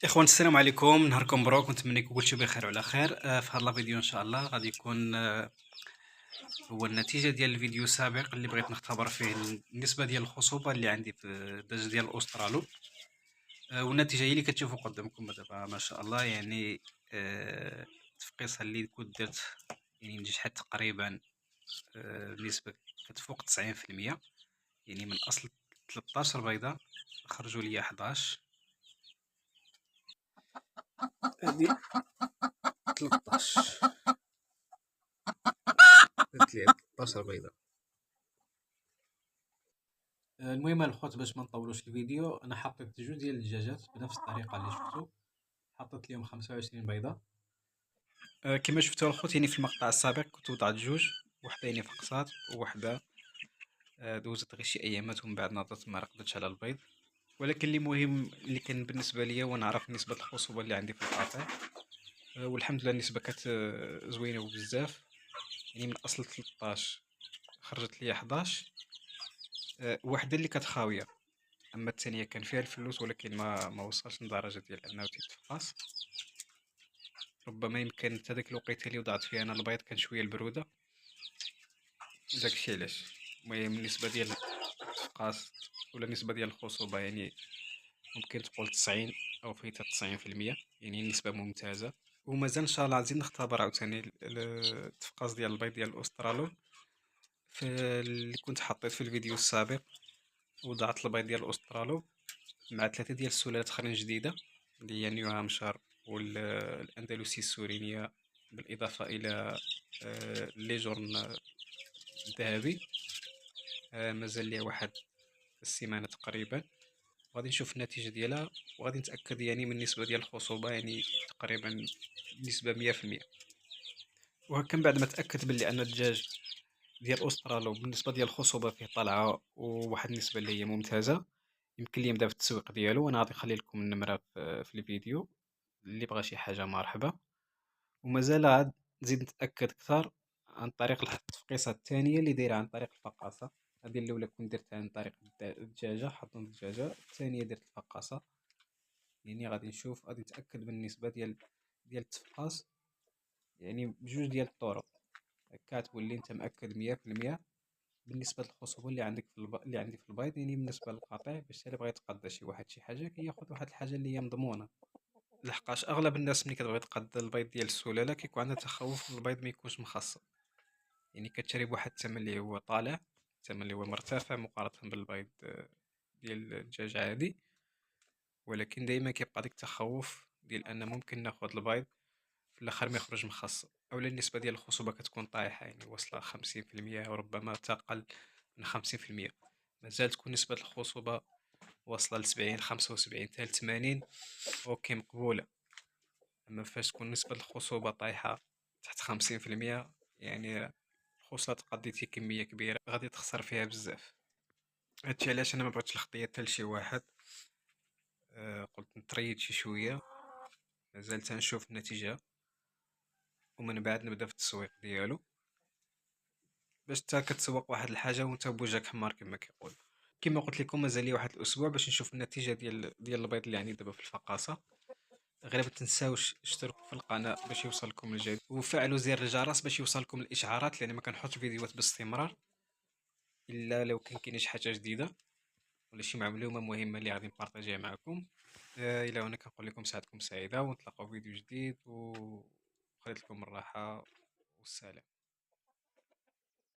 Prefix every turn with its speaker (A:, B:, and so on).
A: اخوان السلام عليكم، نهاركم مبروك ونتمنى يكون كلشي بخير وعلى خير. في هذا الفيديو ان شاء الله غادي يكون هو النتيجه ديال الفيديو السابق اللي بغيت نختبر فيه النسبه ديال الخصوبه اللي عندي في الدجاج ديال الاوسترالو. والنتيجه هي اللي كتشوفوا قدامكم دابا ما شاء الله. يعني التفقيصه اللي كنت درت يعني نجحت تقريبا. النسبه كتفوق 90%. يعني من اصل 13 بيضه خرجوا لي 11. هذه 13 درت لي 13 بيضه. المهم الخوت باش ما نطولوش الفيديو، انا حطيت جوج ديال الدجاجات بنفس الطريقه اللي شفتو. حطيت لهم 25 بيضه. كما شفتوا الخوت، يعني في المقطع السابق كنت وضعت جوج، وحده يعني فقصات ووحده دوزت غير شي ايامات ومن بعد ناضت ما رقدتش على البيض. ولكن اللي مهم اللي كان بالنسبه ليا ونعرف نسبه الخصوبه اللي عندي في القطيع. والحمد لله النسبه كانت زوينه وبزاف. يعني من اصل 13 خرجت لي 11. وحده اللي كانت خاويه، اما الثانيه كان فيها الفلوس ولكن ما وصلش لدرجه ديال انه تيتفقاس. ربما يمكن حتى ديك الوقيته اللي وضعت فيها انا البيض كان شويه البروده، داكشي علاش. المهم النسبه ديال التفقاس ولا النسبه ديال الخصوبه يعني ممكن تقول 90 او فايته 90%. يعني نسبه ممتازه. ومازال ان شاء الله عايزين نختبر عاوتاني التفقاس ديال البيض ديال الاوسترالو. في اللي كنت حطيت في الفيديو السابق وضعت البيض ديال الاوسترالو مع ثلاثة ديال السلالات اخرين جديدة، اللي هي نيو هامشار والأندلسي السورينية، بالإضافة إلى الليجورن الذهبي. مازال ليها واحد السيمانة تقريبا، وغادي نشوف النتيجة ديالها وغادي نتأكد يعني من النسبة ديال الخصوبة، يعني تقريبا نسبة 100%. وهكا من بعد ما تأكد باللي أن الدجاج ديال أسترالو بالنسبة ديال الخصوبة فيه طالعة وواحد النسبة اللي هي ممتازة، يمكن لي يبدا في التسويق ديالو. وانا غادي نخلي لكم النمرة في الفيديو، اللي بغى شي حاجة مرحبا. ومازال عاد نزيد نتأكد أكثر عن طريق التفقيصة الثانية اللي دايرة عن طريق الفقاصة. هذه الأولى كنت درتها عن طريق الدجاجة، حضن الدجاجة. الثانية درت الفقاصة. يعني غادي نشوف، غادي نتأكد من النسبة ديال التفقاص، يعني بجوج ديال الطرق. هكا تولي انت مأكد 100% بالنسبة للخصوبة اللي عندك اللي عندي في البيض. يعني بالنسبة للقطيع، باش الا بغى يتقضى شي واحد شي حاجة كياخد واحد الحاجة اللي هي مضمونة. لحقاش اغلب الناس ملي كتبغي تقاد البيض ديال السلالة كيكون عندها تخوف من البيض ما يكونش مخصب. يعني كتشري بواحد الثمن اللي هو طالع، الثمن اللي هو مرتفع مقارنة بالبيض ديال الدجاج عادي. ولكن دائما كيبقى ديك التخوف ديال ان ممكن ناخد البيض في الاخر ما يخرج مخصب، اولا النسبة ديال الخصوبة كتكون طايحة، يعني واصلة 50% وربما تقل من 50%. مازال تكون نسبة الخصوبة واصلة ل70 75 حتى ل80، اوكي مقبولة. اما فاش تكون نسبة الخصوبة طايحة تحت 50%، يعني الخصوصات قضيتي كمية كبيرة غادي تخسر فيها بزاف. هادشي علاش انا ما بغيتش الخطية حتى لشي واحد. قلت نتريد شي شوية، مازال تنشوف النتيجة ومن بعد نبدا في التسويق ديالو، باش تا كتسوق واحد الحاجة وانت بوجهك حمار كما كيقول. كما قلت لكم مازال لي واحد الاسبوع باش نشوف النتيجة ديال البيض اللي عندي دابا في الفقاصة. غير ما تنساوش اشتركوا في القناة باش يوصلكم الجديد، وفعلوا زر الجرس باش يوصلكم الاشعارات، لان ما كنحط فيديوهات باستمرار الا لو كاين شي حاجه جديده ولا شي معلومه مهمه اللي غادي نبارطاجيها معكم. الى هنا كنقول لكم ساعتكم سعيده ونتلاقاو في فيديو جديد، وخليت لكم الراحه والسلام.